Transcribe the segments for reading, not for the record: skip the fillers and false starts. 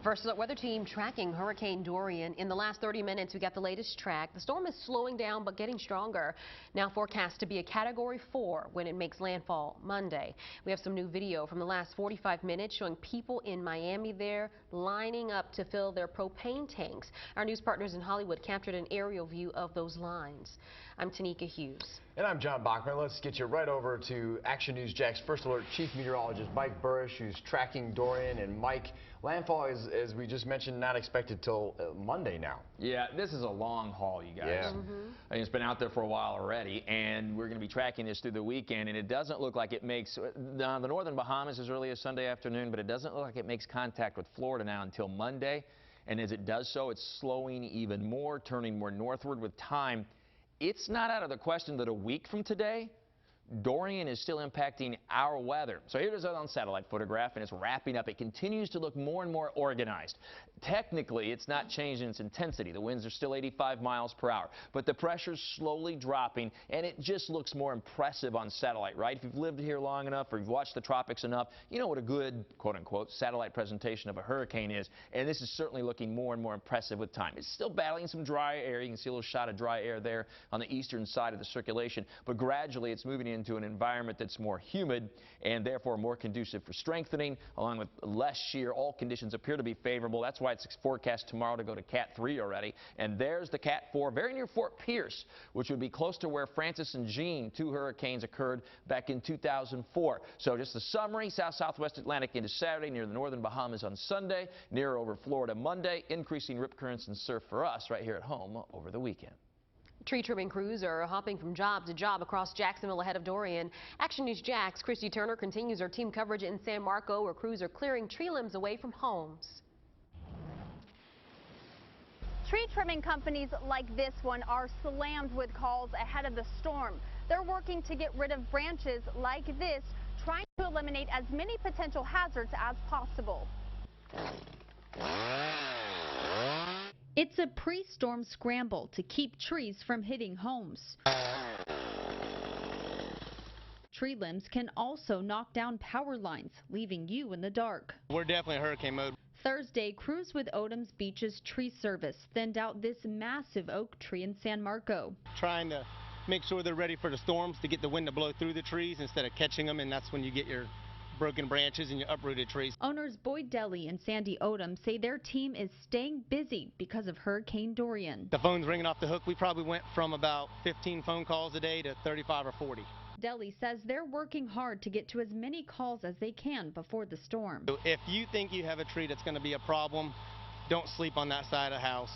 First Alert Weather Team tracking Hurricane Dorian. In the last 30 minutes, we got the latest track. The storm is slowing down but getting stronger. Now forecast to be a Category 4 when it makes landfall Monday. We have some new video from the last 45 minutes showing people in Miami there lining up to fill their propane tanks. Our news partners in Hollywood captured an aerial view of those lines. I'm Tanika Hughes. And I'm John Bachman. Let's get you right over to Action News Jax First Alert Chief Meteorologist Mike Burrish, who's tracking Dorian. And Mike, landfall is, as we just mentioned, not expected till Monday now. Yeah, this is a long haul, you guys. Yeah. I mean, it's been out there for a while already, and we're going to be tracking this through the weekend. And it doesn't look like it makes the northern Bahamas as early as Sunday afternoon, but it doesn't look like it makes contact with Florida now until Monday. And as it does so, it's slowing even more, turning more northward with time. It's not out of the question that a week from today, Dorian is still impacting our weather. So here's it on satellite photograph, and it's wrapping up. It continues to look more and more organized. Technically, it's not changing its intensity. The winds are still 85 miles per hour, but the pressure's slowly dropping, and it just looks more impressive on satellite, right? If you've lived here long enough or you've watched the tropics enough, you know what a good, quote-unquote, satellite presentation of a hurricane is, and this is certainly looking more and more impressive with time. It's still battling some dry air. You can see a little shot of dry air there on the eastern side of the circulation, but gradually it's moving into an environment that's more humid and therefore more conducive for strengthening, along with less shear. All conditions appear to be favorable. That's why it's forecast tomorrow to go to Cat 3 already. And there's the Cat 4, very near Fort Pierce, which would be close to where Francis and Jean, two hurricanes, occurred back in 2004. So just the summary: south-southwest Atlantic into Saturday, near the northern Bahamas on Sunday, near over Florida Monday, increasing rip currents and surf for us right here at home over the weekend. Tree trimming crews are hopping from job to job across Jacksonville ahead of Dorian. Action News Jax Christy Turner continues our team coverage in San Marco, where crews are clearing tree limbs away from homes. Tree trimming companies like this one are slammed with calls ahead of the storm. They're working to get rid of branches like this, trying to eliminate as many potential hazards as possible. It's a pre-storm scramble to keep trees from hitting homes. Tree limbs can also knock down power lines, leaving you in the dark. We're definitely hurricane mode. Thursday, crews with Odom's Beach's tree service thinned out this massive oak tree in San Marco. Trying to make sure they're ready for the storms, to get the wind to blow through the trees instead of catching them, and that's when you get your broken branches and your uprooted trees. Owners Boyd Deli and Sandy Odom say their team is staying busy because of Hurricane Dorian. The phone's ringing off the hook. We probably went from about 15 phone calls a day to 35 or 40. Deli says they're working hard to get to as many calls as they can before the storm. If you think you have a tree that's going to be a problem, don't sleep on that side of the house.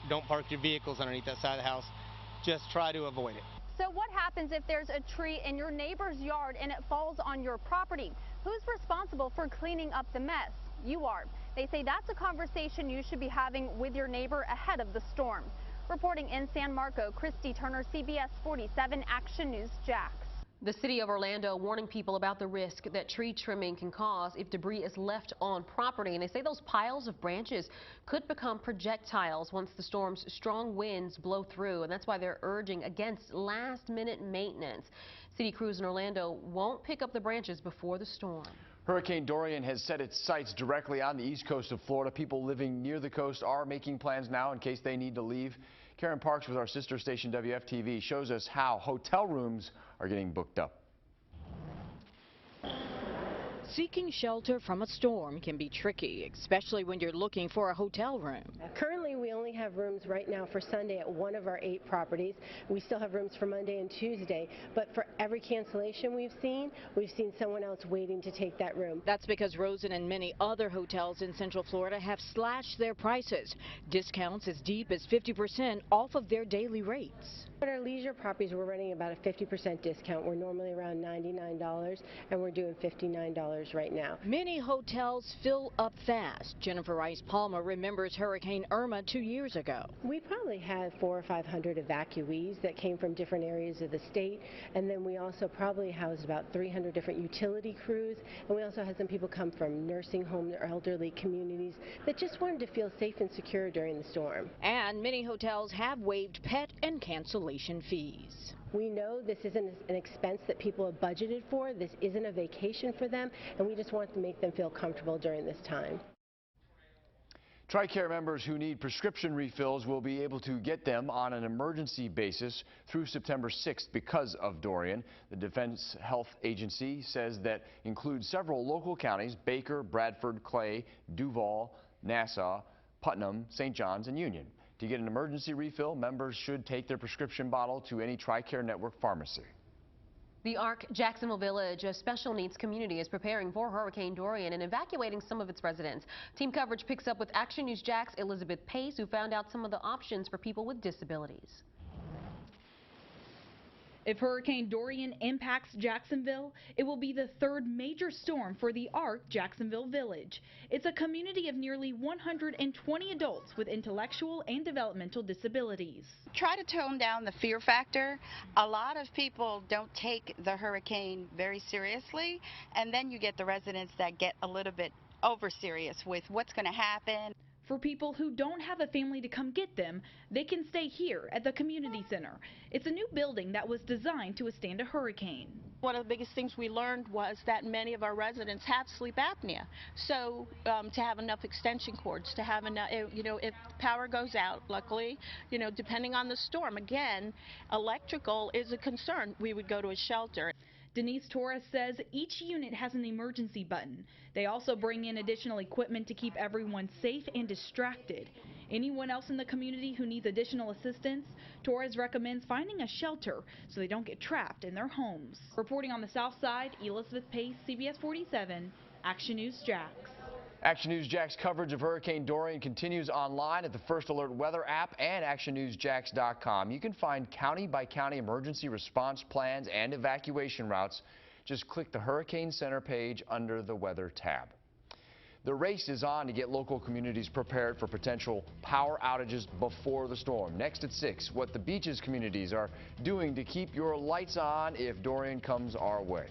Don't park your vehicles underneath that side of the house. Just try to avoid it. So what happens if there's a tree in your neighbor's yard and it falls on your property? Who's responsible for cleaning up the mess? You are. They say that's a conversation you should be having with your neighbor ahead of the storm. Reporting in San Marco, Christy Turner, CBS47 Action News Jax. The city of Orlando warning people about the risk that tree trimming can cause if debris is left on property. And they say those piles of branches could become projectiles once the storm's strong winds blow through. And that's why they're urging against last-minute maintenance. City crews in Orlando won't pick up the branches before the storm. Hurricane Dorian has set its sights directly on the east coast of Florida. People living near the coast are making plans now in case they need to leave. Karen Parks with our sister station WFTV shows us how hotel rooms are getting booked up. Seeking shelter from a storm can be tricky, especially when you're looking for a hotel room. Currently, we only have rooms right now for Sunday at one of our 8 properties. We still have rooms for Monday and Tuesday, but for every cancellation we've seen someone else waiting to take that room. That's because Rosen and many other hotels in Central Florida have slashed their prices. Discounts as deep as 50% off of their daily rates. At our leisure properties, we're running about a 50% discount. We're normally around $99, and we're doing $59 right now. Many hotels fill up fast. Jennifer Rice Palmer remembers Hurricane Irma 2 years ago. We probably had 400 or 500 evacuees that came from different areas of the state, and then we also probably housed about 300 different utility crews, and we also had some people come from nursing home or elderly communities that just wanted to feel safe and secure during the storm. And many hotels have waived pet and cancellation fees. We know this isn't an expense that people have budgeted for. This isn't a vacation for them, and we just want to make them feel comfortable during this time. TRICARE members who need prescription refills will be able to get them on an emergency basis through September 6th because of Dorian. The Defense Health Agency says that includes several local counties: Baker, Bradford, Clay, Duval, Nassau, Putnam, St. John's, and Union. To get an emergency refill, members should take their prescription bottle to any TRICARE network pharmacy. The ARC Jacksonville Village, a special needs community, is preparing for Hurricane Dorian and evacuating some of its residents. Team coverage picks up with Action News Jax' Elizabeth Pace, who found out some of the options for people with disabilities. If Hurricane Dorian impacts Jacksonville, it will be the third major storm for the ARC Jacksonville Village. It's a community of nearly 120 adults with intellectual and developmental disabilities. Try to tone down the fear factor. A lot of people don't take the hurricane very seriously, and then you get the residents that get a little bit over serious with what's going to happen. For people who don't have a family to come get them, they can stay here at the community center. It's a new building that was designed to withstand a hurricane. One of the biggest things we learned was that many of our residents have sleep apnea. So to have enough extension cords, to have enough, if power goes out, luckily, depending on the storm, again, electrical is a concern. We would go to a shelter. Denise Torres says each unit has an emergency button. They also bring in additional equipment to keep everyone safe and distracted. Anyone else in the community who needs additional assistance, Torres recommends finding a shelter so they don't get trapped in their homes. Reporting on the south side, Elizabeth Pace, CBS47, Action News Jax. Action News Jax coverage of Hurricane Dorian continues online at the First Alert Weather app and actionnewsjax.com. You can find county-by-county emergency response plans and evacuation routes. Just click the Hurricane Center page under the Weather tab. The race is on to get local communities prepared for potential power outages before the storm. Next at 6, what the beaches communities are doing to keep your lights on if Dorian comes our way.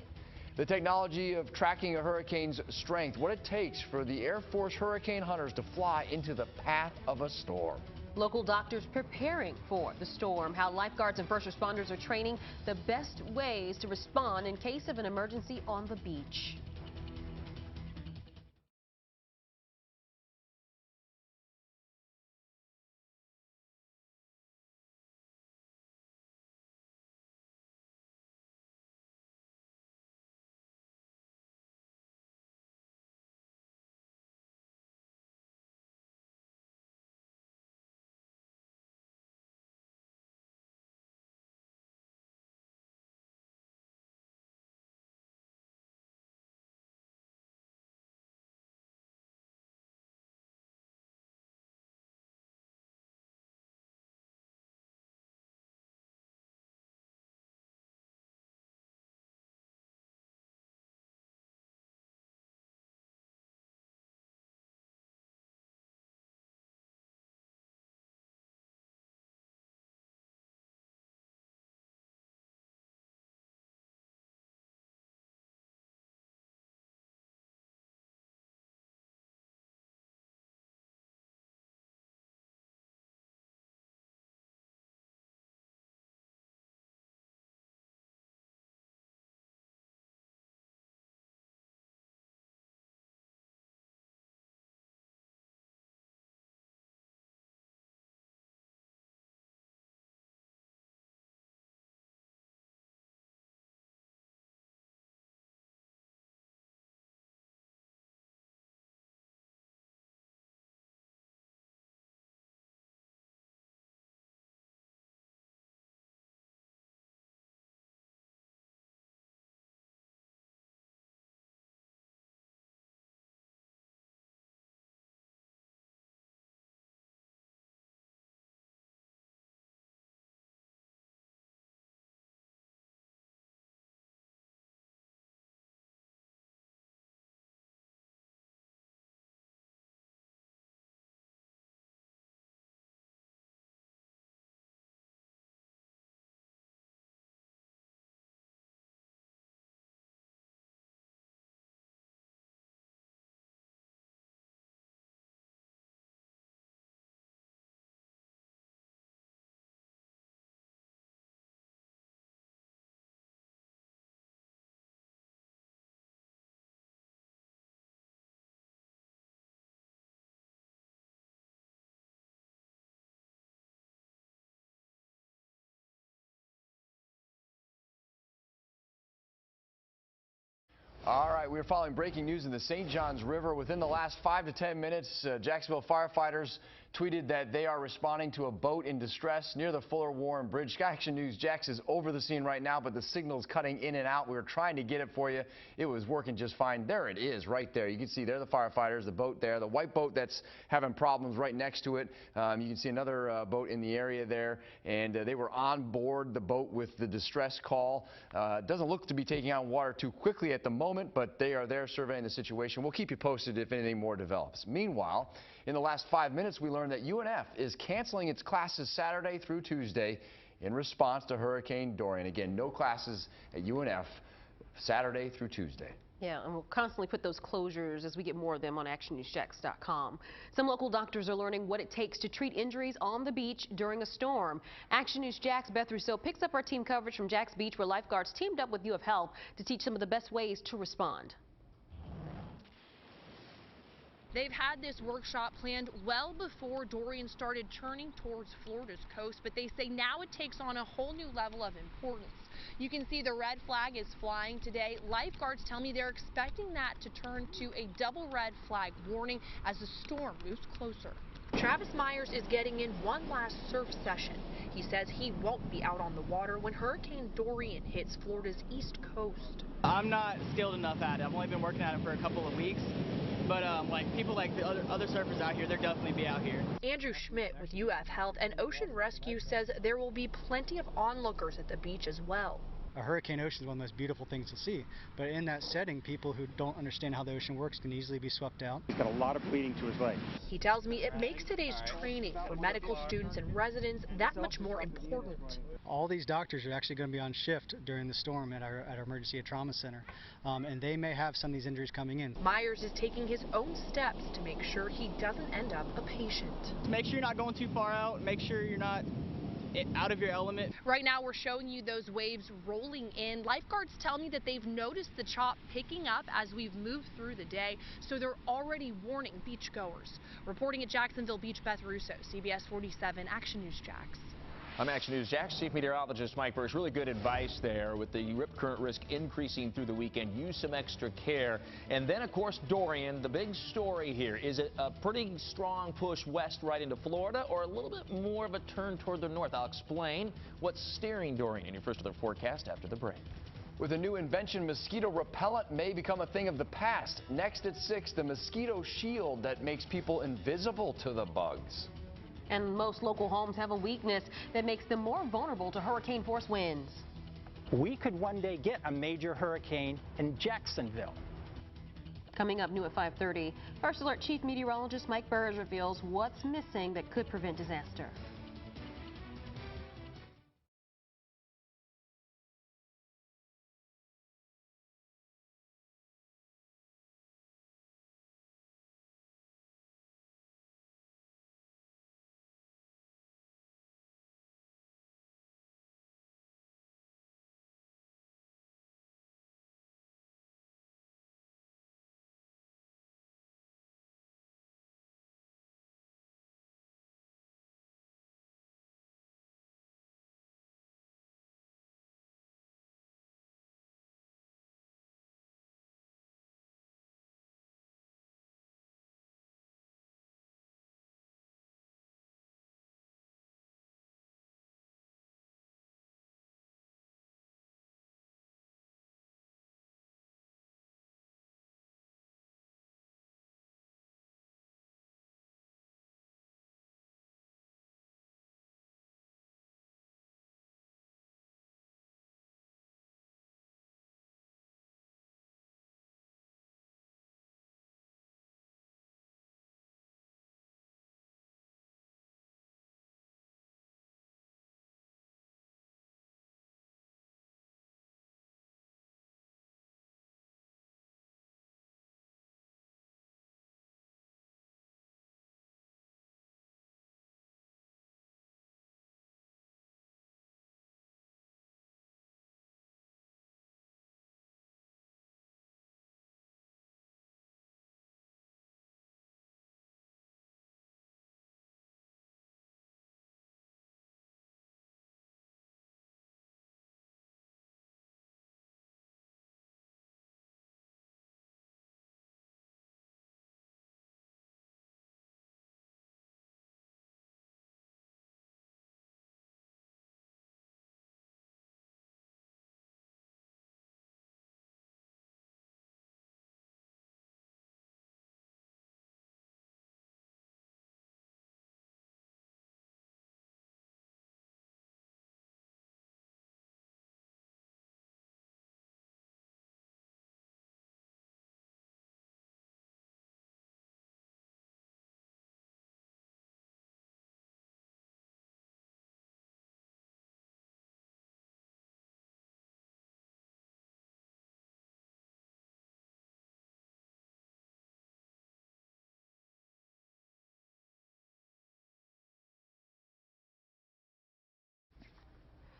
The technology of tracking a hurricane's strength, what it takes for the Air Force hurricane hunters to fly into the path of a storm. Local doctors preparing for the storm, how lifeguards and first responders are training the best ways to respond in case of an emergency on the beach. All right, we're following breaking news in the St. Johns River. Within the last 5 to 10 minutes, Jacksonville firefighters tweeted that they are responding to a boat in distress near the Fuller Warren Bridge. Action News Jax is over the scene right now, but the signal's cutting in and out. We were trying to get it for you. It was working just fine. There it is right there. You can see there the firefighters, the boat there, the white boat that's having problems right next to it. You can see another boat in the area there, and they were on board the boat with the distress call. Doesn't look to be taking on water too quickly at the moment, but they are there surveying the situation. We'll keep you posted if anything more develops. Meanwhile, in the last 5 minutes, we learned that UNF is canceling its classes Saturday through Tuesday in response to Hurricane Dorian. Again, no classes at UNF Saturday through Tuesday. Yeah, and we'll constantly put those closures as we get more of them on actionnewsjax.com. Some local doctors are learning what it takes to treat injuries on the beach during a storm. Action News Jax Beth Rousseau picks up our team coverage from Jax Beach, where lifeguards teamed up with UF Health to teach some of the best ways to respond. They've had this workshop planned well before Dorian started turning towards Florida's coast, but they say now it takes on a whole new level of importance. You can see the red flag is flying today. Lifeguards tell me they're expecting that to turn to a double red flag warning as the storm moves closer. Travis Myers is getting in one last surf session. He says he won't be out on the water when Hurricane Dorian hits Florida's east coast. I'm not skilled enough at it. I've only been working at it for a couple of weeks. But like people like the other surfers out here, they'll definitely be out here. Andrew Schmidt with UF Health and Ocean Rescue says there will be plenty of onlookers at the beach as well. A hurricane ocean is one of the most beautiful things to see, but in that setting, people who don't understand how the ocean works can easily be swept out. He's got a lot of bleeding to his leg. He tells me it makes today's training for medical students and residents that much more important. All these doctors are actually going to be on shift during the storm at our emergency trauma center, and they may have some of these injuries coming in. Myers is taking his own steps to make sure he doesn't end up a patient. Make sure you're not going too far out. Make sure you're not out of your element. Right now we're showing you those waves rolling in. Lifeguards tell me that they've noticed the chop picking up as we've moved through the day, so they're already warning beachgoers. Reporting at Jacksonville Beach, Beth Russo, CBS47 Action News Jax. I'm Action News Jax Chief Meteorologist Mike Burris. Really good advice there with the rip current risk increasing through the weekend. Use some extra care. And then, of course, Dorian, the big story here. Is it a pretty strong push west right into Florida or a little bit more of a turn toward the north? I'll explain what's steering Dorian in your first weather forecast after the break. With a new invention, mosquito repellent may become a thing of the past. Next at 6, the mosquito shield that makes people invisible to the bugs. And most local homes have a weakness that makes them more vulnerable to hurricane-force winds. We could one day get a major hurricane in Jacksonville. Coming up new at 5:30, First Alert Chief Meteorologist Mike Burris reveals what's missing that could prevent disaster.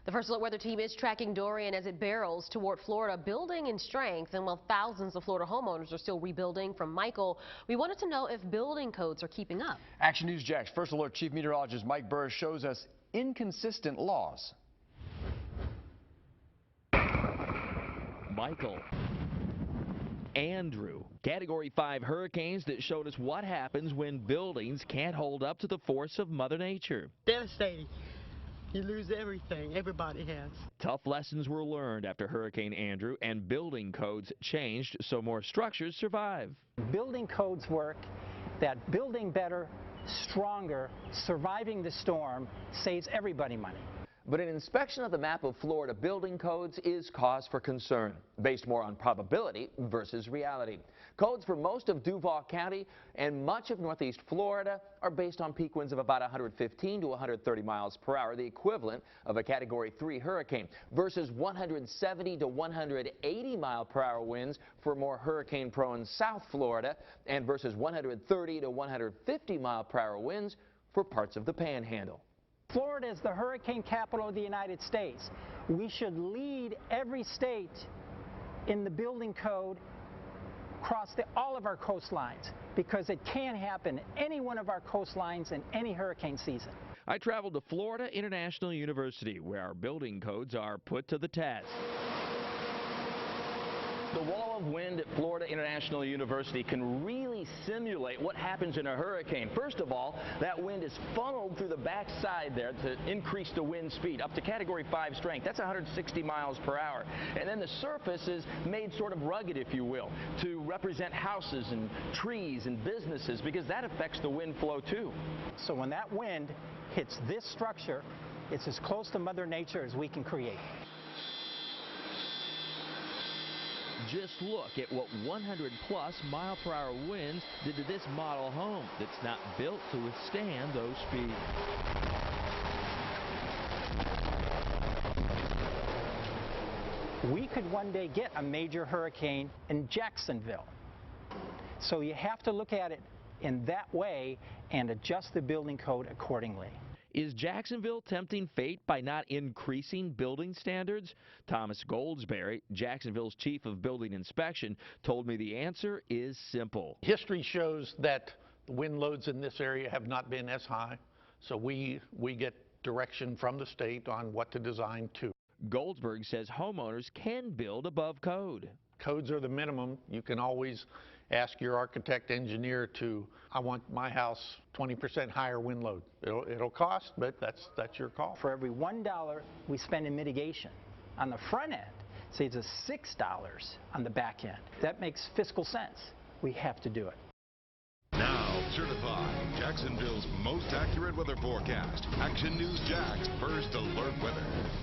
The First Alert Weather Team is tracking Dorian as it barrels toward Florida, building in strength. And while thousands of Florida homeowners are still rebuilding, from Michael, we wanted to know if building codes are keeping up. Action News Jax First Alert Chief Meteorologist Mike Burris shows us inconsistent laws. Michael. Andrew, Category 5 hurricanes that showed us what happens when buildings can't hold up to the force of Mother Nature. Devastating. You lose everything. Everybody has. Tough lessons were learned after Hurricane Andrew, and building codes changed so more structures survive. Building codes work that building better, stronger, surviving the storm saves everybody money. But an inspection of the map of Florida building codes is cause for concern, based more on probability versus reality. Codes for most of Duval County and much of northeast Florida are based on peak winds of about 115 to 130 miles per hour, the equivalent of a Category 3 hurricane, versus 170 to 180 mile per hour winds for more hurricane-prone South Florida, and versus 130 to 150 mile per hour winds for parts of the Panhandle. Florida is the hurricane capital of the United States. We should lead every state in the building code across all of our coastlines, because it can happen any one of our coastlines in any hurricane season. I traveled to Florida International University, where our building codes are put to the test. The wall of wind at Florida International University can really simulate what happens in a hurricane. First of all, that wind is funneled through the backside there to increase the wind speed up to Category 5 strength. That's 160 miles per hour. And then the surface is made sort of rugged, if you will, to represent houses and trees and businesses, because that affects the wind flow too. So when that wind hits this structure, it's as close to Mother Nature as we can create. Just look at what 100-plus mile-per-hour winds did to this model home that's not built to withstand those speeds. We could one day get a major hurricane in Jacksonville. So you have to look at it in that way and adjust the building code accordingly. Is Jacksonville tempting fate by not increasing building standards? Thomas Goldsberry, Jacksonville's chief of building inspection, told me the answer is simple. History shows that the wind loads in this area have not been as high, so we get direction from the state on what to design to. Goldsberg says homeowners can build above code. Codes are the minimum. You can always ask your architect engineer to, I want my house 20% higher wind load. It'll cost, but that's your call. For every $1 we spend in mitigation on the front end, saves us $6 on the back end. That makes fiscal sense. We have to do it. Now certified Jacksonville's most accurate weather forecast. Action News Jax First Alert Weather.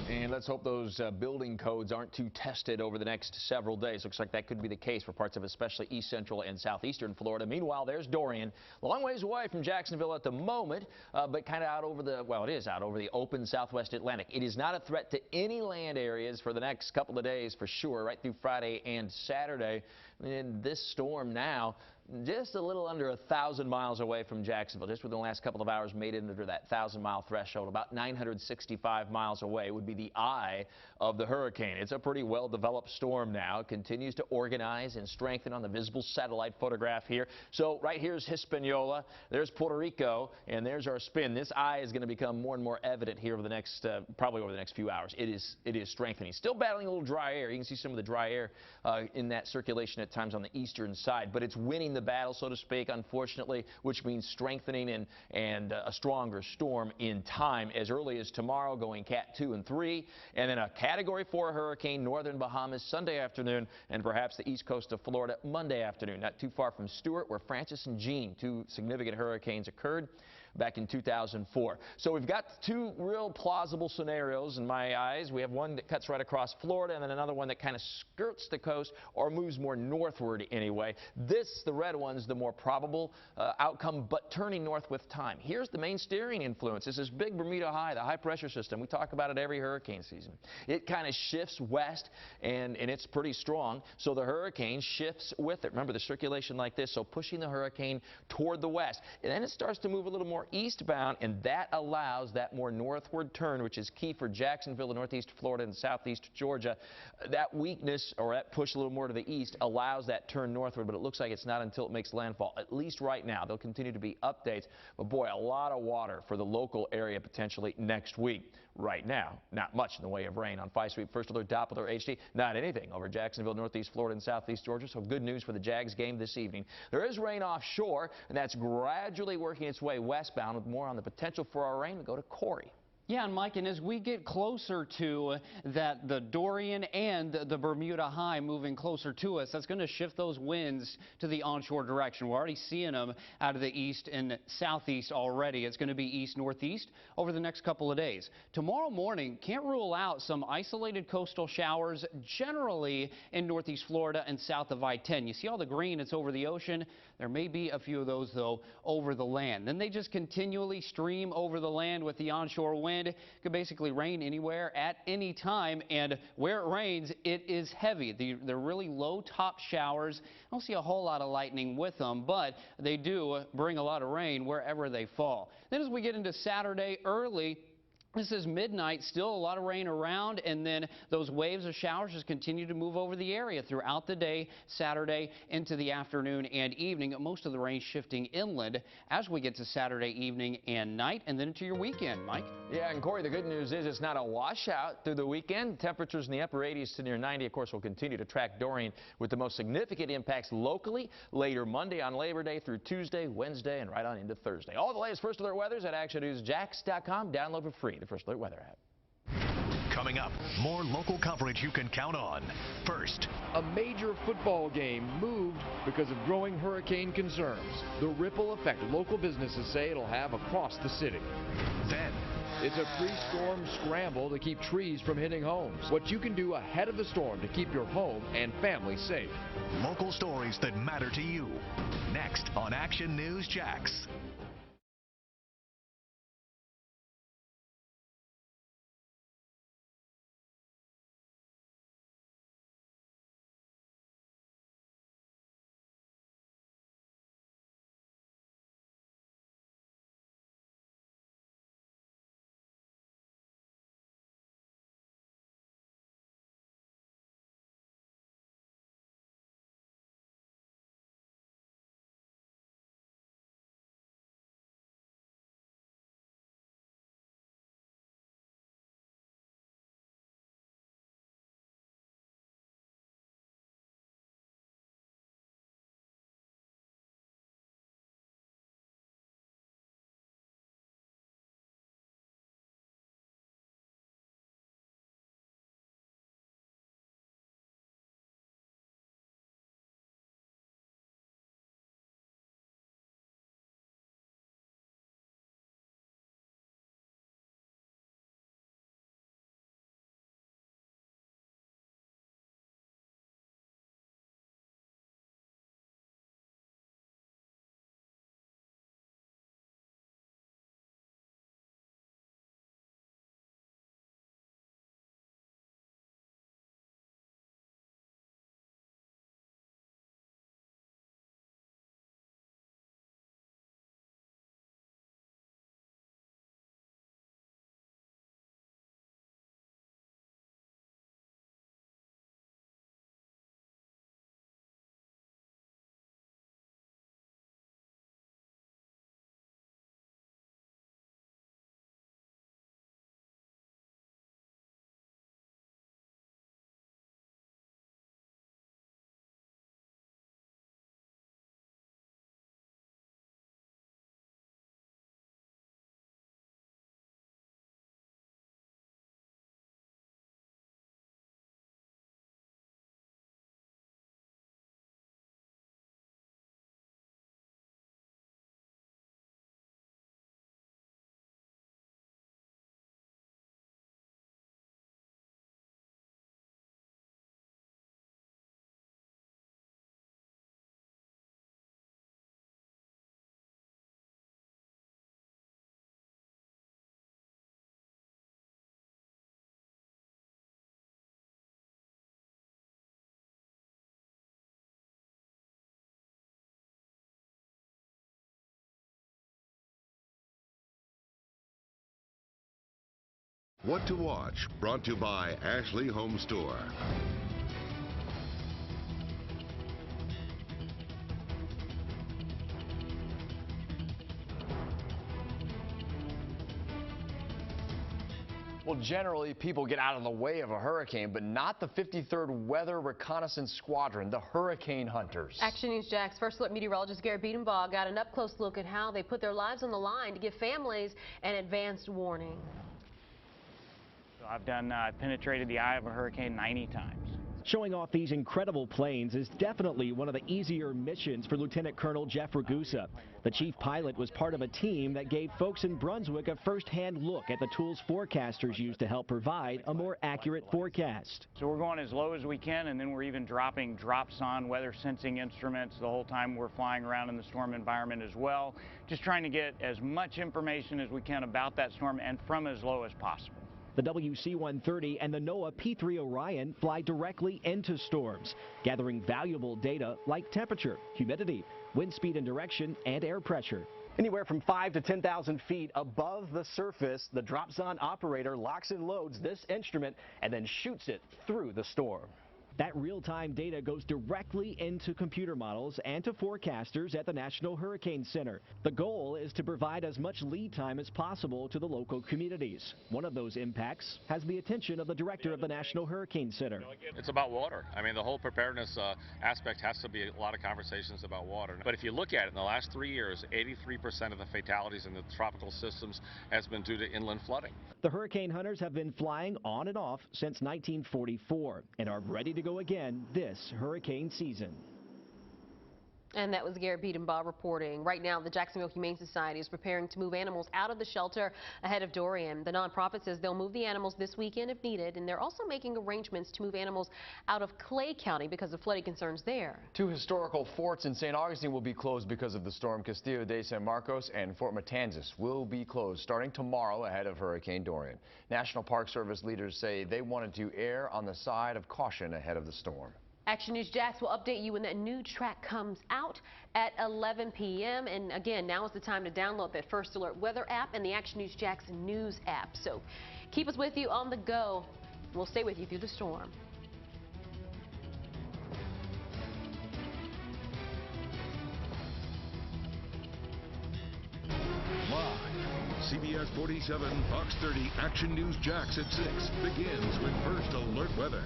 And let's hope those building codes aren't too tested over the next several days. Looks like that could be the case for parts of especially east central and southeastern Florida. Meanwhile, there's Dorian, a long ways away from Jacksonville at the moment, but kind of out over the, well, it is out over the open southwest Atlantic. It is not a threat to any land areas for the next couple of days for sure, right through Friday and Saturday. And this storm now just a little under 1,000 miles away from Jacksonville. Just within the last couple of hours made it under that 1,000-mile threshold. About 965 miles away would be the eye of the hurricane. It's a pretty well-developed storm now. It continues to organize and strengthen on the visible satellite photograph here. So right here's Hispaniola, there's Puerto Rico, and there's our spin. This eye is going to become more and more evident here over the next, probably over the next few hours. It is strengthening. Still battling a little dry air. You can see some of the dry air in that circulation at times on the eastern side, but it's winning the battle, so to speak, unfortunately, which means strengthening and a stronger storm in time as early as tomorrow, going Cat 2 and 3, and then a Category 4 hurricane, northern Bahamas Sunday afternoon, and perhaps the east coast of Florida Monday afternoon. Not too far from Stewart, where Francis and Jean, two significant hurricanes, occurred back in 2004. So we've got two real plausible scenarios in my eyes. We have one that cuts right across Florida, and then another one that kind of skirts the coast or moves more northward anyway. This, the red one's the more probable outcome, but turning north with time. Here's the main steering influence. This is big Bermuda high, the high pressure system. We talk about it every hurricane season. It kind of shifts west, and it's pretty strong, so the hurricane shifts with it. Remember, the circulation like this, so pushing the hurricane toward the west. And then it starts to move a little more more eastbound, and that allows that more northward turn, which is key for Jacksonville and northeast Florida and southeast Georgia. That weakness, or that push a little more to the east, allows that turn northward, but it looks like it's not until it makes landfall, at least right now. There'll continue to be updates, but boy, a lot of water for the local area potentially next week. Right now, not much in the way of rain on 5 Sweep First Alert Doppler HD. Not anything over Jacksonville, northeast Florida, and southeast Georgia. So good news for the Jags game this evening. There is rain offshore, and that's gradually working its way westbound. With more on the potential for our rain, we go to Corey. Yeah, and Mike, and as we get closer to that, the Dorian and the Bermuda High moving closer to us, that's going to shift those winds to the onshore direction. We're already seeing them out of the east and southeast already. It's going to be east-northeast over the next couple of days. Tomorrow morning, can't rule out some isolated coastal showers generally in northeast Florida and south of I-10. You see all the green, it's over the ocean. There may be a few of those, though, over the land. Then they just continually stream over the land with the onshore wind. It could basically rain anywhere at any time, and where it rains, it is heavy. They're really low top showers. I don't see a whole lot of lightning with them, but they do bring a lot of rain wherever they fall. Then as we get into Saturday early, this is midnight, still a lot of rain around, and then those waves of showers just continue to move over the area throughout the day, Saturday into the afternoon and evening. Most of the rain shifting inland as we get to Saturday evening and night, and then into your weekend, Mike. Yeah, and Corey, the good news is it's not a washout through the weekend. Temperatures in the upper 80s to near 90. Of course, we'll continue to track Dorian with the most significant impacts locally later Monday on Labor Day through Tuesday, Wednesday, and right on into Thursday. All the latest First Alert weathers at actionnewsjax.com. Download for free the First Alert Weather app. Coming up, more local coverage you can count on. First, a major football game moved because of growing hurricane concerns. The ripple effect local businesses say it'll have across the city. Then, it's a pre-storm scramble to keep trees from hitting homes. What you can do ahead of the storm to keep your home and family safe. local stories that matter to you. Next on Action News Jax. What to watch, brought to you by Ashley Home Store. Well, generally, people get out of the way of a hurricane, but not the 53rd Weather Reconnaissance Squadron, the Hurricane Hunters. Action News Jax First Alert meteorologist Garrett Biedenbaugh got an up-close look at how they put their lives on the line to give families an advanced warning. So I've penetrated the eye of a hurricane 90 times. Showing off these incredible planes is definitely one of the easier missions for Lieutenant Colonel Jeff Ragusa. The chief pilot was part of a team that gave folks in Brunswick a first-hand look at the tools forecasters use to help provide a more accurate forecast. So we're going as low as we can, and then we're even dropping drops on weather sensing instruments the whole time we're flying around in the storm environment as well. Just trying to get as much information as we can about that storm and from as low as possible. The WC-130 and the NOAA P-3 Orion fly directly into storms, gathering valuable data like temperature, humidity, wind speed and direction, and air pressure. Anywhere from 5,000 to 10,000 feet above the surface, the drop-zone operator locks and loads this instrument and then shoots it through the storm. That real-time data goes directly into computer models and to forecasters at the National Hurricane Center. The goal is to provide as much lead time as possible to the local communities. One of those impacts has the attention of the director of the National Hurricane Center. It's about water. I mean, the whole preparedness aspect has to be a lot of conversations about water. But if you look at it, in the last 3 years, 83% of the fatalities in the tropical systems has been due to inland flooding. The hurricane hunters have been flying on and off since 1944 and are ready to go again this hurricane season. And that was Garrett Biedenbaugh reporting. Right now, the Jacksonville Humane Society is preparing to move animals out of the shelter ahead of Dorian. The nonprofit says they'll move the animals this weekend if needed, and they're also making arrangements to move animals out of Clay County because of flooding concerns there. 2 historical forts in St. Augustine will be closed because of the storm. Castillo de San Marcos and Fort Matanzas will be closed starting tomorrow ahead of Hurricane Dorian. National Park Service leaders say they wanted to err on the side of caution ahead of the storm. Action News Jax will update you when that new track comes out at 11 p.m. And again, now is the time to download that First Alert Weather app and the Action News Jax News app. So keep us with you on the go. We'll stay with you through the storm. Live, CBS47 FOX30 Action News Jax at 6 begins with First Alert Weather.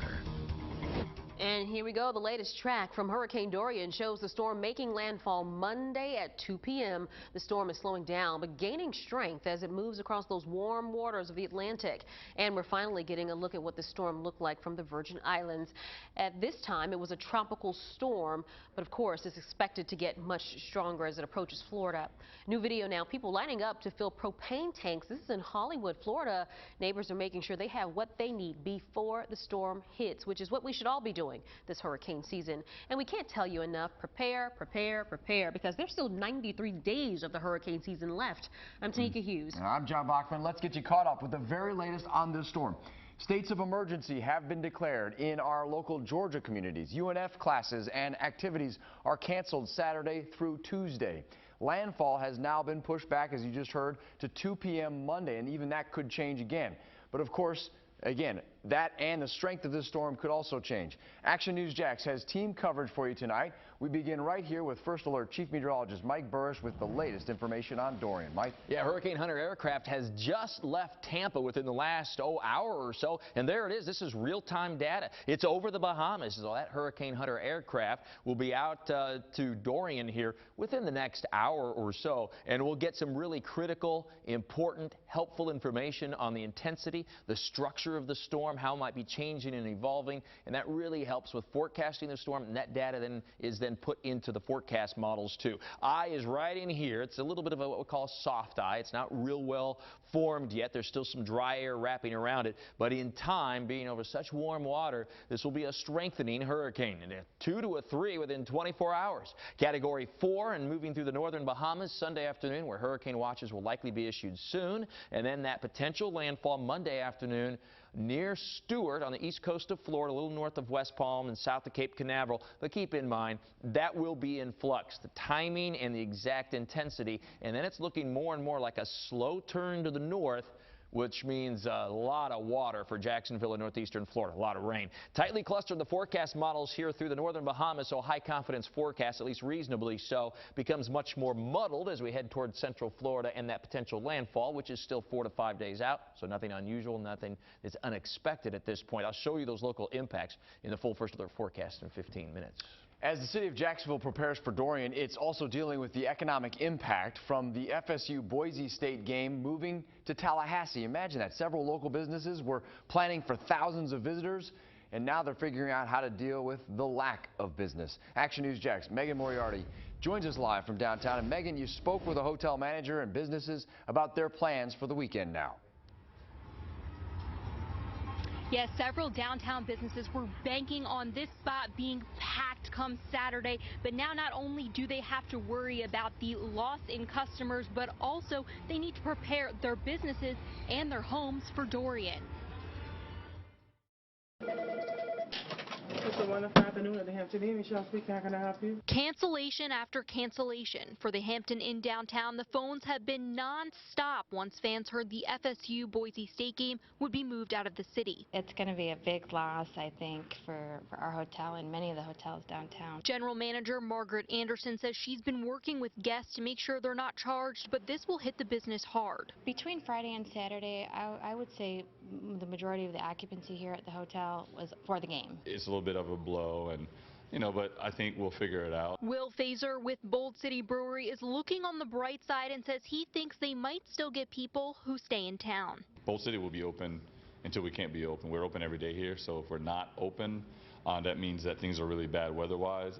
And here we go. The latest track from Hurricane Dorian shows the storm making landfall Monday at 2 p.m. The storm is slowing down but gaining strength as it moves across those warm waters of the Atlantic. And we're finally getting a look at what the storm looked like from the Virgin Islands. At this time, it was a tropical storm, but of course, it's expected to get much stronger as it approaches Florida. New video now. People lining up to fill propane tanks. This is in Hollywood, Florida. Neighbors are making sure they have what they need before the storm hits, which is what we should all be doing this hurricane season. And we can't tell you enough. Prepare, prepare, prepare, because there's still 93 days of the hurricane season left. I'm Tanika Hughes. And I'm John Bachman. Let's get you caught up with the very latest on this storm. States of emergency have been declared in our local Georgia communities. UNF classes and activities are canceled Saturday through Tuesday. Landfall has now been pushed back, as you just heard, to 2 p.m. Monday, and even that could change again. But of course, again, that and the strength of this storm could also change. Action News Jax has team coverage for you tonight. We begin right here with First Alert Chief Meteorologist Mike Burrish with the latest information on Dorian. Mike? Yeah, Hurricane Hunter aircraft has just left Tampa within the last hour or so, and there it is. This is real-time data. It's over the Bahamas. So that Hurricane Hunter aircraft will be out to Dorian here within the next hour or so, and we'll get some really critical, important, helpful information on the intensity, the structure of the storm, how it might be changing and evolving, and that really helps with forecasting the storm, and that data then is put into the forecast models too. Eye is right in here. It's a little bit of what we call soft eye. It's not real well formed yet. There's still some dry air wrapping around it, but in time, being over such warm water, this will be a strengthening hurricane, and a 2 to a 3 within 24 hours. Category 4 and moving through the northern Bahamas Sunday afternoon, where hurricane watches will likely be issued soon, and then that potential landfall Monday afternoon near Stewart on the east coast of Florida, a little north of West Palm and south of Cape Canaveral. But keep in mind, that will be in flux, the timing and the exact intensity. And then it's looking more and more like a slow turn to the north which means a lot of water for Jacksonville and northeastern Florida, a lot of rain. Tightly clustered the forecast models here through the northern Bahamas, so high confidence forecast, at least reasonably so, becomes much more muddled as we head towards central Florida and that potential landfall, which is still 4 to 5 days out, so nothing unusual, nothing that's unexpected at this point. I'll show you those local impacts in the full first alert forecast in 15 minutes. As the city of Jacksonville prepares for Dorian, it's also dealing with the economic impact from the FSU Boise State game moving to Tallahassee. Imagine that. Several local businesses were planning for thousands of visitors, and now they're figuring out how to deal with the lack of business. Action News Jax, Megan Moriarty joins us live from downtown. And Megan, you spoke with a hotel manager and businesses about their plans for the weekend now. Yes, several downtown businesses were banking on this spot being packed come Saturday, but now not only do they have to worry about the loss in customers, but also they need to prepare their businesses and their homes for Dorian. It's a wonderful afternoon at the Hampton Inn. Michelle speaking. How can I help you? Cancellation after cancellation for the Hampton Inn downtown. The phones have been non-stop once fans heard the FSU Boise State game would be moved out of the city. It's going to be a big loss, I think, for our hotel and many of the hotels downtown. General Manager Margaret Anderson says she's been working with guests to make sure they're not charged, but this will hit the business hard. Between Friday and Saturday, I would say the majority of the occupancy here at the hotel was for the game. It's a little bit of a blow, and but I think we'll figure it out. Will Fazer with Bold City Brewery is looking on the bright side and says he thinks they might still get people who stay in town. Bold City will be open until we can't be open. We're open every day here, so if we're not open, that means that things are really bad weather-wise.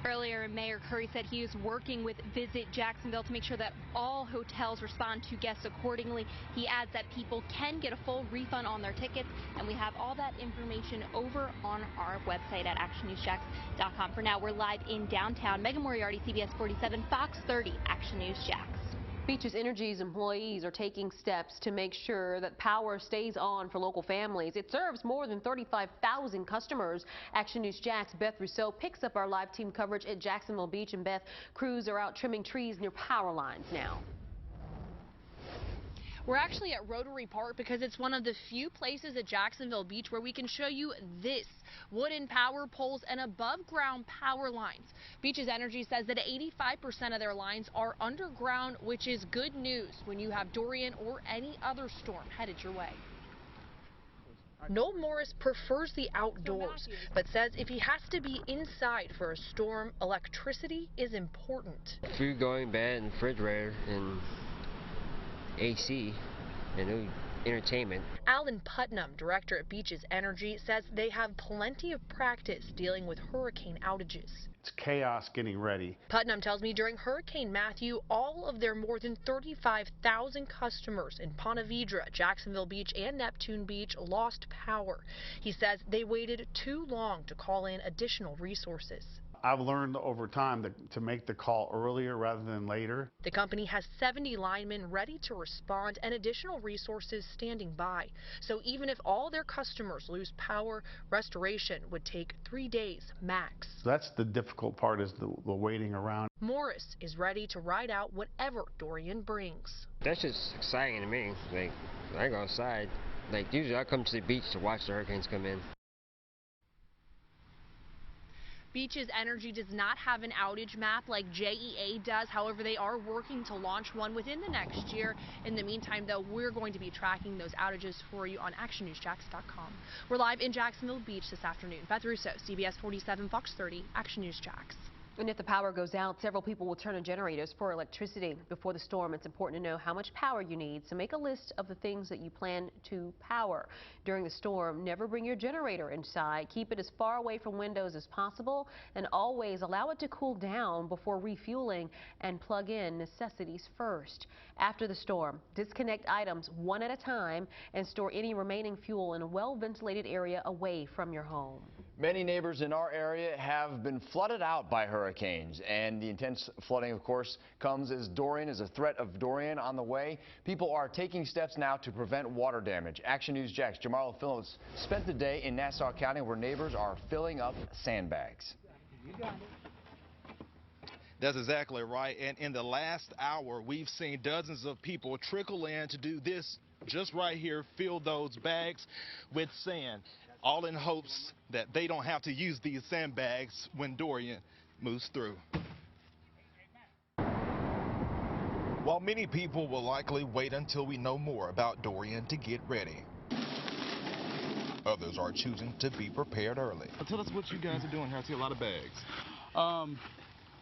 Earlier, Mayor Curry said he is working with Visit Jacksonville to make sure that all hotels respond to guests accordingly. He adds that people can get a full refund on their tickets, and we have all that information over on our website at actionnewsjax.com. For now, we're live in downtown. Megan Moriarty, CBS47, FOX30 Action News Jax. Beaches Energy's employees are taking steps to make sure that power stays on for local families. It serves more than 35,000 customers. Action News Jax Beth Rousseau picks up our live team coverage at Jacksonville Beach. And Beth, crews are out trimming trees near power lines now. We're actually at Rotary Park because it's one of the few places at Jacksonville Beach where we can show you this: wooden power poles and above ground power lines. Beaches Energy says that 85% of their lines are underground, which is good news when you have Dorian or any other storm headed your way. Noel Morris prefers the outdoors, but says if he has to be inside for a storm, electricity is important. Food going bad and refrigerator and AC and entertainment. Alan Putnam, director at Beaches Energy, says they have plenty of practice dealing with hurricane outages. It's chaos getting ready. Putnam tells me during Hurricane Matthew, all of their more than 35,000 customers in Ponte Vedra, Jacksonville Beach, and Neptune Beach lost power. He says they waited too long to call in additional resources. I've learned over time to make the call earlier rather than later. The company has 70 linemen ready to respond and additional resources standing by. So even if all their customers lose power, restoration would take 3 days max. That's the difficult part, is the waiting around. Morris is ready to ride out whatever Dorian brings. That's just exciting to me. Like, I go outside. Like, usually I come to the beach to watch the hurricanes come in. Beaches Energy does not have an outage map like JEA does. However, they are working to launch one within the next year. In the meantime, though, we're going to be tracking those outages for you on actionnewsjax.com. We're live in Jacksonville Beach this afternoon. Beth Russo, CBS47, FOX30, Action News Jax. And if the power goes out, several people will turn to generators for electricity. Before the storm, it's important to know how much power you need, so make a list of the things that you plan to power. During the storm, never bring your generator inside. Keep it as far away from windows as possible, and always allow it to cool down before refueling, and plug in necessities first. After the storm, disconnect items one at a time and store any remaining fuel in a well-ventilated area away from your home. Many neighbors in our area have been flooded out by hurricanes, and the intense flooding, of course, comes as Dorian is a threat of Dorian on the way. People are taking steps now to prevent water damage. Action News Jax Jamarla Phillips spent the day in Nassau County where neighbors are filling up sandbags. That's exactly right. And in the last hour, we've seen dozens of people trickle in to do this just right here, fill those bags with sand, all in hopes that they don't have to use these sandbags when Dorian moves through. While many people will likely wait until we know more about Dorian to get ready, others are choosing to be prepared early. Tell us what you guys are doing here. I see a lot of bags.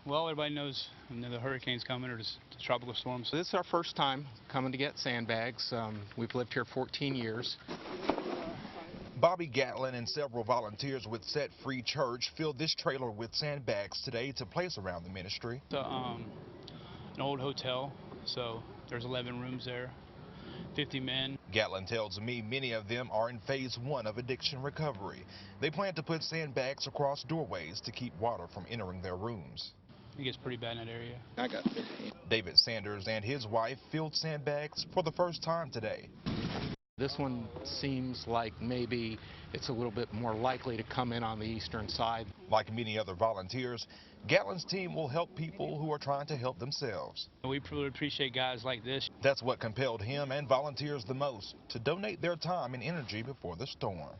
Well, everybody knows the hurricane's coming or just tropical storms. This is our first time coming to get sandbags. We've lived here 14 years. Bobby Gatlin and several volunteers with Set Free Church filled this trailer with sandbags today to place around the ministry. An old hotel, so there's 11 rooms there, 50 men. Gatlin tells me many of them are in phase 1 of addiction recovery. They plan to put sandbags across doorways to keep water from entering their rooms. It gets pretty bad in that area. David Sanders and his wife filled sandbags for the first time today. This one seems like maybe it's a little bit more likely to come in on the eastern side. Like many other volunteers, Gatlin's team will help people who are trying to help themselves. We really appreciate guys like this. That's what compelled him and volunteers the most to donate their time and energy before the storm.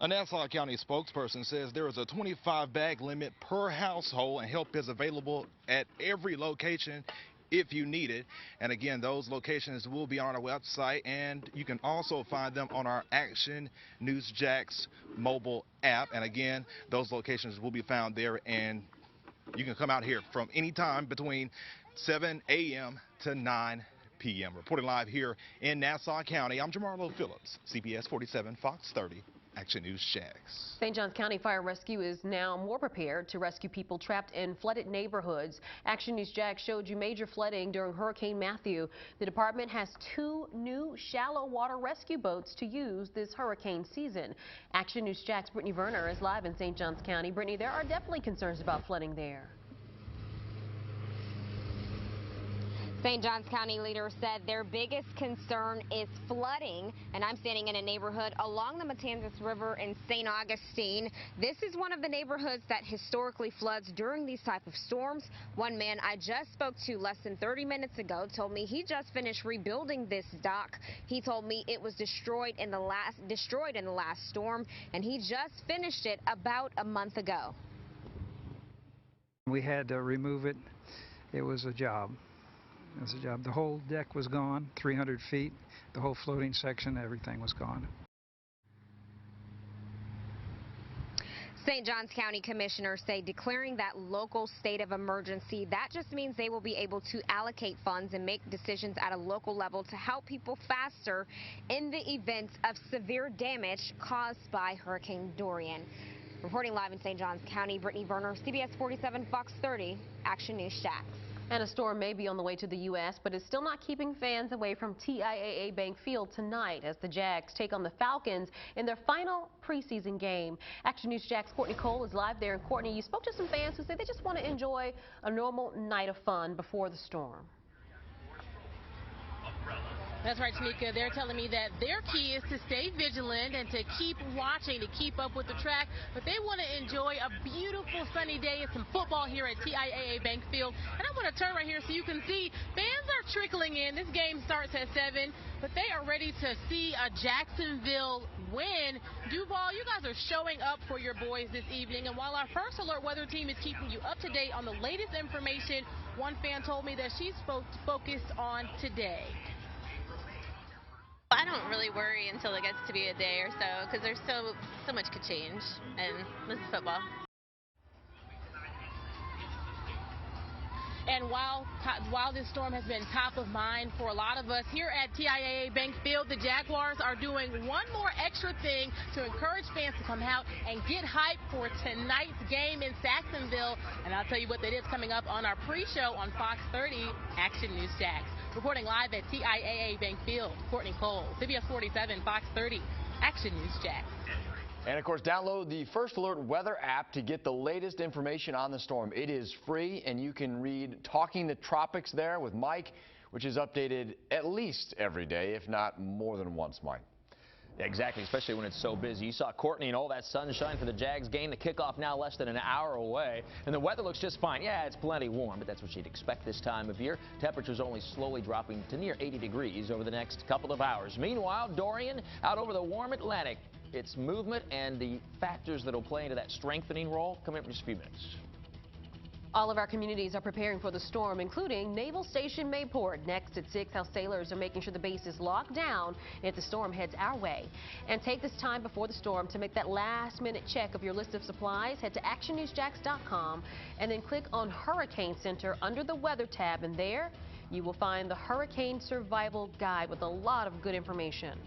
A Nassau County spokesperson says there is a 25-bag limit per household and help is available at every location if you need it. And again, those locations will be on our website, and you can also find them on our Action News Jax mobile app. And again, those locations will be found there, and you can come out here from any time between 7 a.m. to 9 p.m. Reporting live here in Nassau County, I'm Jamarlo Phillips, CBS47 Fox 30 Action News Jax. St. Johns County Fire Rescue is now more prepared to rescue people trapped in flooded neighborhoods. Action News Jax showed you major flooding during Hurricane Matthew. The department has 2 new shallow water rescue boats to use this hurricane season. Action News Jax Brittany Werner is live in St. Johns County. Brittany, there are definitely concerns about flooding there. St. Johns County leaders said their biggest concern is flooding, and I'm standing in a neighborhood along the Matanzas River in St. Augustine. This is one of the neighborhoods that historically floods during these type of storms. One man I just spoke to less than 30 minutes ago told me he just finished rebuilding this dock. He told me it was destroyed in the last storm, and he just finished it about a month ago. We had to remove it. It was a job. It was a job. The whole deck was gone, 300 feet. The whole floating section, everything was gone. St. Johns County commissioners say declaring that local state of emergency, that just means they will be able to allocate funds and make decisions at a local level to help people faster in the event of severe damage caused by Hurricane Dorian. Reporting live in St. Johns County, Brittany Werner, CBS 47 Fox 30 Action News Jax. And a storm may be on the way to the U.S., but it's still not keeping fans away from TIAA Bank Field tonight as the Jags take on the Falcons in their final preseason game. Action News Jax Courtney Cole is live there. And Courtney, you spoke to some fans who say they just want to enjoy a normal night of fun before the storm. That's right, Tamika. They're telling me that their key is to stay vigilant and to keep watching, to keep up with the track. But they want to enjoy a beautiful sunny day and some football here at TIAA Bank Field. And I'm going to turn right here so you can see fans are trickling in. This game starts at 7, but they are ready to see a Jacksonville win. Duval, you guys are showing up for your boys this evening. And while our First Alert weather team is keeping you up to date on the latest information, one fan told me that she's focused on today. I don't really worry until it gets to be a day or so because there's so much could change, and this is football. And while this storm has been top of mind for a lot of us here at TIAA Bank Field, the Jaguars are doing one more extra thing to encourage fans to come out and get hyped for tonight's game in Saxonville. And I'll tell you what that is coming up on our pre-show on Fox 30 Action News Jax. Reporting live at TIAA Bank Field, Courtney Cole, CBS 47 Fox 30 Action News Jax. And of course, download the First Alert weather app to get the latest information on the storm. It is free, and you can read Talking the Tropics there with Mike, which is updated at least every day, if not more than once, Mike. Exactly, especially when it's so busy. You saw Courtney and all that sunshine for the Jags game. The kickoff now less than an hour away, and the weather looks just fine. Yeah, it's plenty warm, but that's what you'd expect this time of year. Temperatures only slowly dropping to near 80 degrees over the next couple of hours. Meanwhile, Dorian out over the warm Atlantic. Its movement and the factors that will play into that strengthening role come up in just a few minutes. All of our communities are preparing for the storm, including Naval Station Mayport. Next at 6, how sailors are making sure the base is locked down if the storm heads our way. And take this time before the storm to make that last-minute check of your list of supplies. Head to actionnewsjax.com and then click on Hurricane Center under the Weather tab, and there you will find the Hurricane Survival Guide with a lot of good information.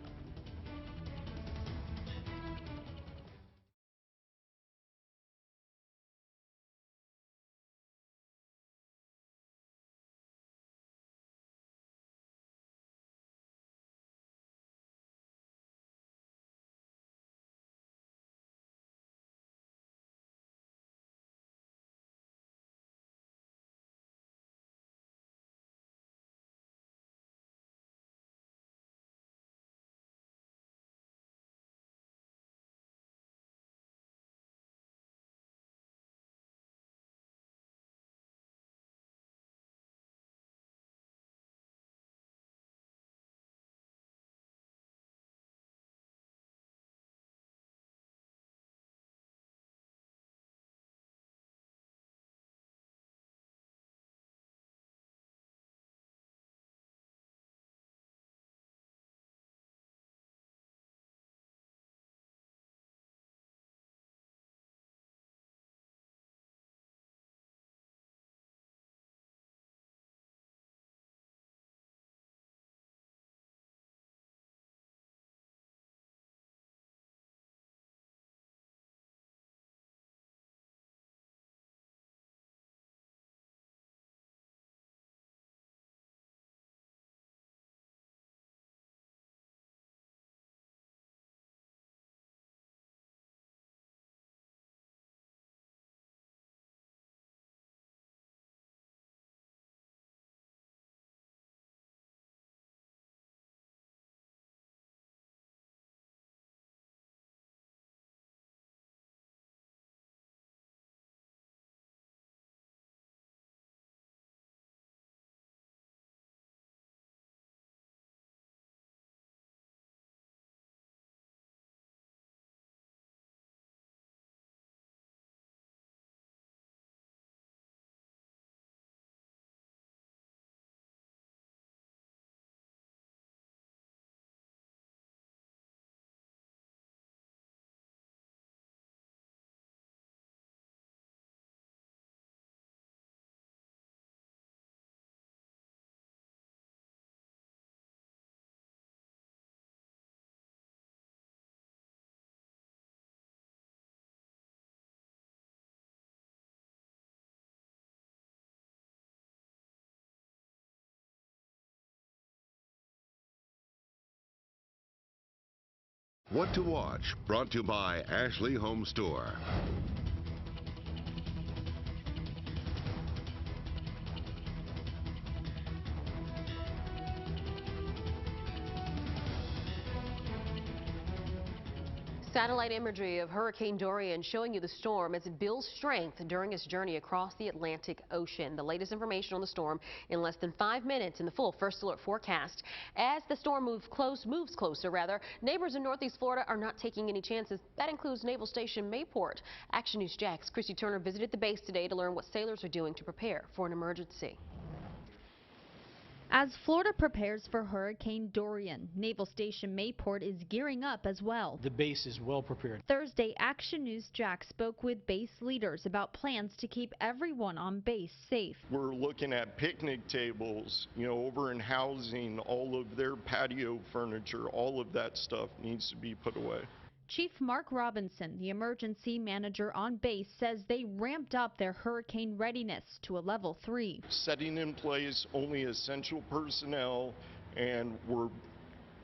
What to watch, brought to you by Ashley Home Store. Satellite imagery of Hurricane Dorian showing you the storm as it builds strength during its journey across the Atlantic Ocean. The latest information on the storm in less than 5 minutes in the full First Alert forecast. As the storm moves closer, neighbors in Northeast Florida are not taking any chances. That includes Naval Station Mayport. Action News Jax Christy Turner visited the base today to learn what sailors are doing to prepare for an emergency. As Florida prepares for Hurricane Dorian, Naval Station Mayport is gearing up as well. The base is well prepared. Thursday, Action News Jax spoke with base leaders about plans to keep everyone on base safe. We're looking at picnic tables, over in housing, all of their patio furniture, all of that stuff needs to be put away. Chief Mark Robinson, the emergency manager on base, says they ramped up their hurricane readiness to a level 3. Setting in place only essential personnel, and we're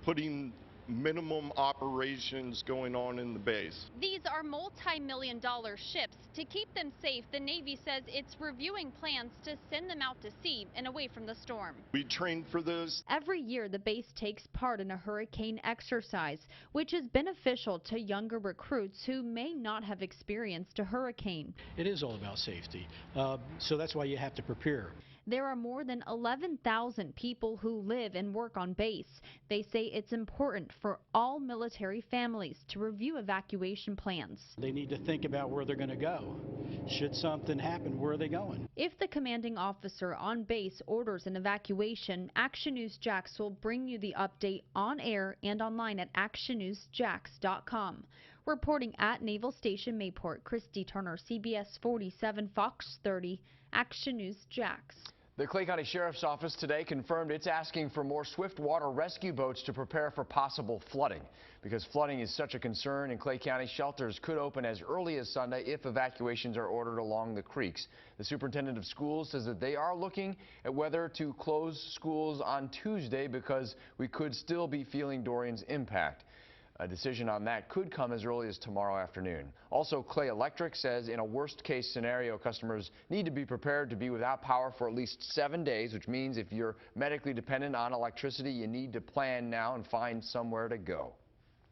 putting minimum operations going on in the base. These are multi-million-dollar ships. To keep them safe, the Navy says it's reviewing plans to send them out to sea and away from the storm. We trained for this. Every year, the base takes part in a hurricane exercise, which is beneficial to younger recruits who may not have experienced a hurricane. It is all about safety, so that's why you have to prepare. There are more than 11,000 people who live and work on base. They say it's important for all military families to review evacuation plans. They need to think about where they're going to go. Should something happen, where are they going? If the commanding officer on base orders an evacuation, Action News Jax will bring you the update on air and online at actionnewsjax.com. Reporting at Naval Station Mayport, Christy Turner, CBS 47, Fox 30, Action News Jax. The Clay County Sheriff's Office today confirmed it's asking for more swift water rescue boats to prepare for possible flooding. Because flooding is such a concern in Clay County, shelters could open as early as Sunday if evacuations are ordered along the creeks. The superintendent of schools says that they are looking at whether to close schools on Tuesday because we could still be feeling Dorian's impact. A decision on that could come as early as tomorrow afternoon. Also, Clay Electric says in a worst-case scenario, customers need to be prepared to be without power for at least 7 days, which means if you're medically dependent on electricity, you need to plan now and find somewhere to go.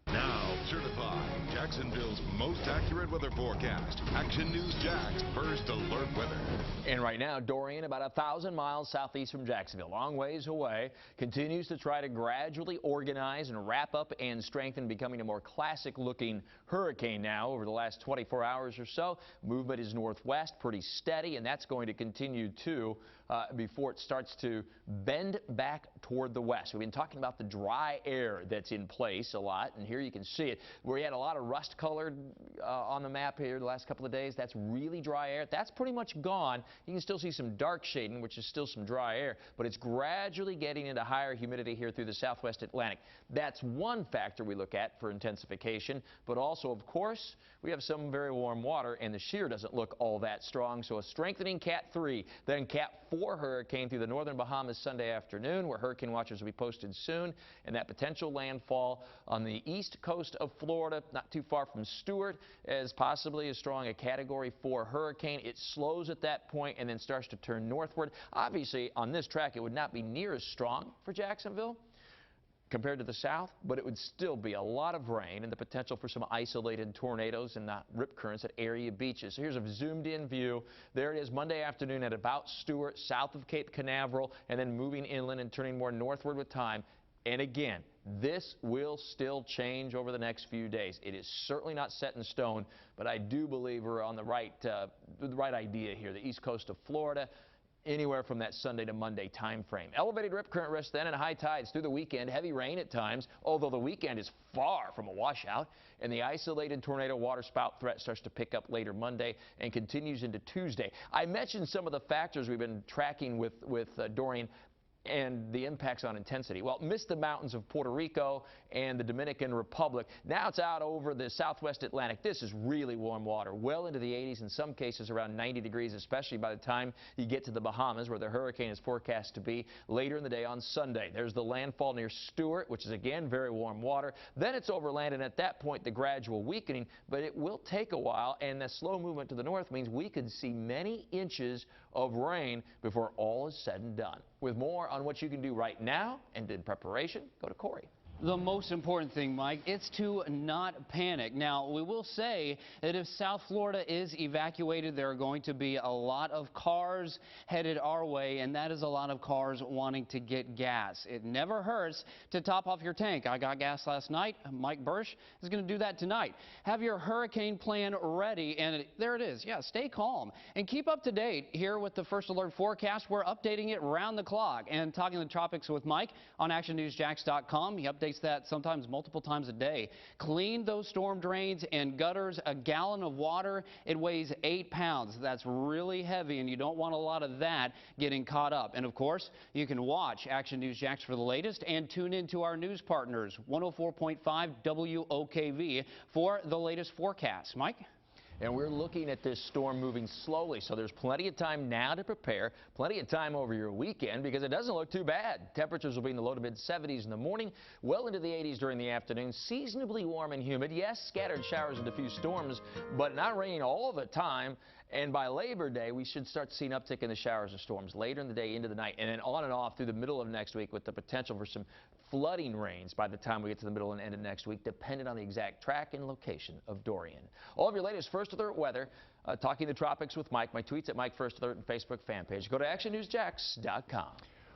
Now, certified Jacksonville's most accurate weather forecast. Action News Jax First Alert Weather. And right now, Dorian, about 1,000 miles southeast from Jacksonville, long ways away, continues to try to gradually organize and wrap up and strengthen, becoming a more classic-looking hurricane now over the last 24 hours or so. Movement is northwest, pretty steady, and that's going to continue too before it starts to bend back toward the west. We've been talking about the dry air that's in place a lot, and here you can see it. Where you had a lot of rust colored on the map here the last couple of days, that's really dry air. That's pretty much gone. You can still see some dark shading, which is still some dry air, but it's gradually getting into higher humidity here through the southwest Atlantic. That's one factor we look at for intensification, but also, of course, we have some very warm water, and the shear doesn't look all that strong, so a strengthening Cat 3, then Cat 4 hurricane through the northern Bahamas Sunday afternoon, where hurricane watchers will be posted soon, and that potential landfall on the east coast of Florida, not too far from Stewart, as possibly as strong a Category 4 hurricane. It slows at that point and then starts to turn northward. Obviously, on this track, it would not be near as strong for Jacksonville compared to the south, but it would still be a lot of rain and the potential for some isolated tornadoes and rip currents at area beaches. So here's a zoomed-in view. There it is Monday afternoon at about Stewart, south of Cape Canaveral, and then moving inland and turning more northward with time. And again, this will still change over the next few days. It is certainly not set in stone, but I do believe we're on the right idea here. The east coast of Florida, anywhere from that Sunday to Monday time frame. Elevated rip current risk then and high tides through the weekend. Heavy rain at times, although the weekend is far from a washout. And the isolated tornado waterspout threat starts to pick up later Monday and continues into Tuesday. I mentioned some of the factors we've been tracking with Dorian and the impacts on intensity. Well, missed the mountains of Puerto Rico and the Dominican Republic. Now it's out over the southwest Atlantic. This is really warm water, well into the 80s, in some cases around 90 degrees, especially by the time you get to the Bahamas, where the hurricane is forecast to be later in the day on Sunday. There's the landfall near Stewart, which is again very warm water. Then it's overland, and at that point the gradual weakening, but it will take a while, and the slow movement to the north means we could see many inches of rain before all is said and done. With more on what you can do right now and in preparation, go to Corey. The most important thing, Mike, it's to not panic. Now, we will say that if South Florida is evacuated, there are going to be a lot of cars headed our way, and that is a lot of cars wanting to get gas. It never hurts to top off your tank. I got gas last night. Mike Bursch is going to do that tonight. Have your hurricane plan ready, and there it is. Yeah, stay calm and keep up to date here with the First Alert forecast. We're updating it round the clock and talking the tropics with Mike on actionnewsjax.com. He updates that sometimes multiple times a day. Clean those storm drains and gutters. A gallon of water, it weighs 8 pounds. That's really heavy, and you don't want a lot of that getting caught up. And of course, you can watch Action News Jax for the latest and tune into our news partners, 104.5 WOKV, for the latest forecast. Mike? and we're looking at this storm moving slowly. So there's plenty of time now to prepare, plenty of time over your weekend, because it doesn't look too bad. Temperatures will be in the low to mid 70s in the morning, well into the 80s during the afternoon. Seasonably warm and humid. Yes, scattered showers and diffuse storms, but not raining all the time. And by Labor Day, we should start seeing uptick in the showers and storms later in the day into the night, and then on and off through the middle of next week, with the potential for some flooding rains by the time we get to the middle and end of next week, depending on the exact track and location of Dorian. All of your latest First Alert weather, Talking the Tropics with Mike. My tweets at Mike First Alert and Facebook fan page. Go to actionnewsjax.com.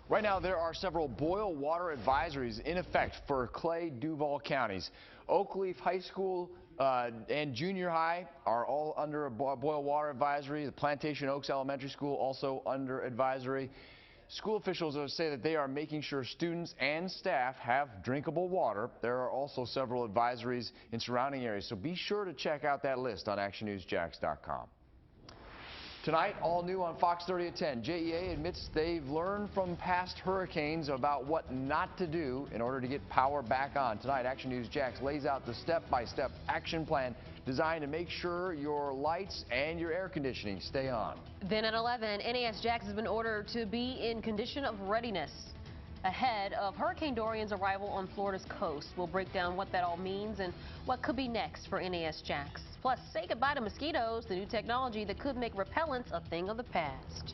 Right now, there are several boil water advisories in effect for Clay, Duval counties. Oakleaf High School and Junior High are all under a boil water advisory. The Plantation Oaks Elementary School also under advisory. School officials say that they are making sure students and staff have drinkable water. There are also several advisories in surrounding areas, so be sure to check out that list on actionnewsjax.com. Tonight, all new on FOX30 at 10, JEA admits they've learned from past hurricanes about what not to do in order to get power back on. Tonight, Action News Jax lays out the step-by-step action plan designed to make sure your lights and your air conditioning stay on. Then at 11, NAS Jax has been ordered to be in condition of readiness ahead of Hurricane Dorian's arrival on Florida's coast. We'll break down what that all means and what could be next for NAS Jax. Plus, say goodbye to mosquitoes, the new technology that could make repellents a thing of the past.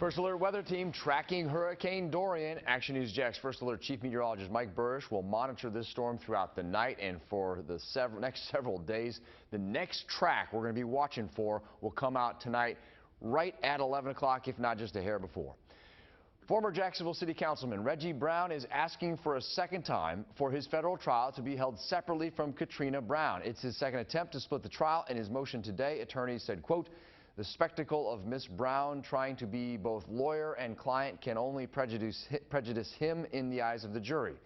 First Alert weather team tracking Hurricane Dorian. Action News Jax First Alert Chief Meteorologist Mike Burrish will monitor this storm throughout the night and for the next several days. The next track we're going to be watching for will come out tonight right at 11 o'clock, if not just a hair before. Former Jacksonville City Councilman Reggie Brown is asking for a second time for his federal trial to be held separately from Katrina Brown. It's his second attempt to split the trial. In his motion today, attorneys said, quote, "The spectacle of Miss Brown trying to be both lawyer and client can only prejudice him in the eyes of the jury.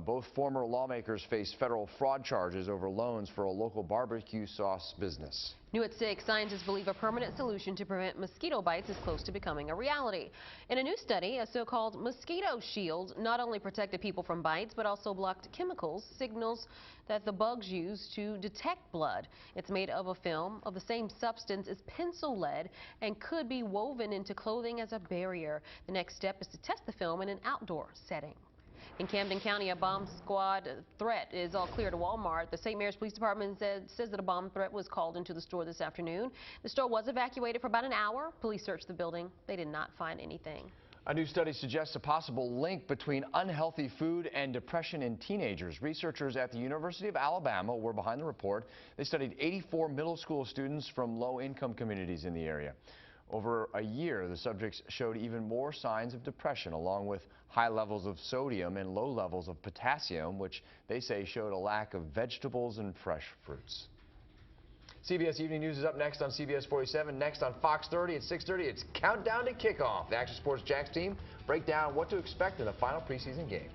Both former lawmakers face federal fraud charges over loans for a local barbecue sauce business. New at 6, scientists believe a permanent solution to prevent mosquito bites is close to becoming a reality. In a new study, a so-called mosquito shield not only protected people from bites, but also blocked chemicals, signals that the bugs use to detect blood. It's made of a film of the same substance as pencil lead and could be woven into clothing as a barrier. The next step is to test the film in an outdoor setting. In Camden County, a bomb squad threat is all clear to Walmart. The St. Mary's Police Department says that a bomb threat was called into the store this afternoon. The store was evacuated for about an hour. Police searched the building. They did not find anything. A new study suggests a possible link between unhealthy food and depression in teenagers. Researchers at the University of Alabama were behind the report. They studied 84 middle school students from low-income communities in the area. Over a year, the subjects showed even more signs of depression, along with high levels of sodium and low levels of potassium, which they say showed a lack of vegetables and fresh fruits. CBS Evening News is up next on CBS47. Next on FOX30 at 6:30, it's Countdown to Kickoff. The Action Sports Jax team break down what to expect in the final preseason game.